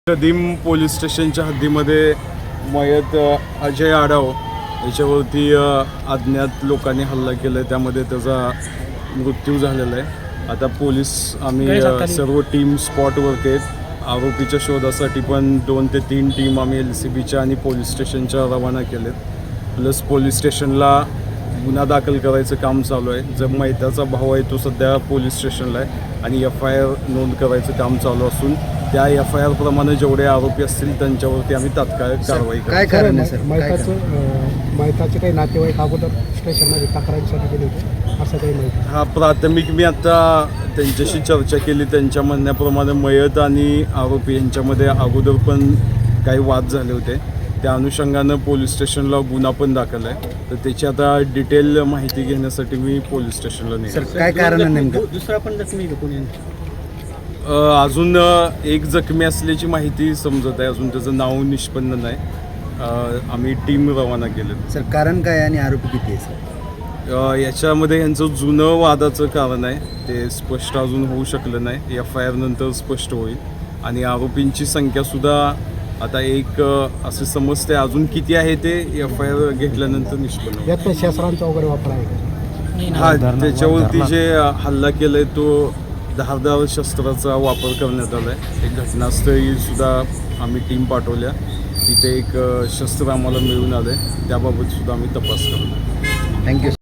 कदीम पोलीस स्टेशनच्या हद्दीमध्ये मयत अजय आढाव याच्यावरती अज्ञात लोकांनी हल्ला केला आहे, त्यामध्ये त्याचा मृत्यू झालेला आहे. आता पोलीस आम्ही सर्व टीम स्पॉटवरती आहेत. आरोपीच्या शोधासाठी पण 2 ते 3 टीम आम्ही LCBच्या आणि पोलीस स्टेशनच्या रवाना केलेत. प्लस पोलीस स्टेशनला गुन्हा दाखल करायचं काम चालू आहे. जो मैताचा भाऊ आहे तो सध्या पोलीस स्टेशनला आहे आणि FIR नोंद करायचं काम चालू असून त्या FIR प्रमाणे जेवढे आरोपी असतील त्यांच्यावरती आम्ही तात्काळ कारवाई काय कारण आहे सर? मैताचे काही नातेवाईक अगोदर स्टेशनमध्ये तक्रारीसाठी गेले होते असं काही माहिती? हा प्राथमिक मी आता त्यांच्याशी चर्चा केली. त्यांच्या म्हणण्याप्रमाणे मयत आणि आरोपी यांच्यामध्ये अगोदर पण काही वाद झाले होते. त्या अनुषंगानं पोलीस स्टेशनला गुन्हा पण दाखल आहे. तर त्याची आता डिटेल माहिती घेण्यासाठी मी पोलीस स्टेशनला सर नेतो. काय कारण आहे नेमकं? दुसरा पण जखमी कोणी? अजून एक जखमी असल्याची माहिती समजत आहे. अजून त्याचं नाव निष्पन्न नाही. आम्ही टीम रवाना केलं. सर कारण काय आणि आरोपी किती आहे सर? याच्यामध्ये यांचं जुनं वादाचं कारण आहे, ते स्पष्ट अजून होऊ शकलं नाही. FIR नंतर स्पष्ट होईल. आणि आरोपींची संख्यासुद्धा आता एक असे समजते, अजून किती आहे ते FIR घेतल्यानंतर निष्पन्न होईल. यात शस्त्रांचा वगैरे वापर आहे? हा, त्याच्यावरती जे हल्ला केलाय तो धारदार शस्त्राचा वापर करण्यात आला आहे. एक घटनास्थळी सुद्धा आम्ही टीम पाठवल्या. तिथे एक शस्त्र आम्हाला मिळून आलं आहे. त्याबाबत सुद्धा आम्ही तपास करतो. थँक्यू.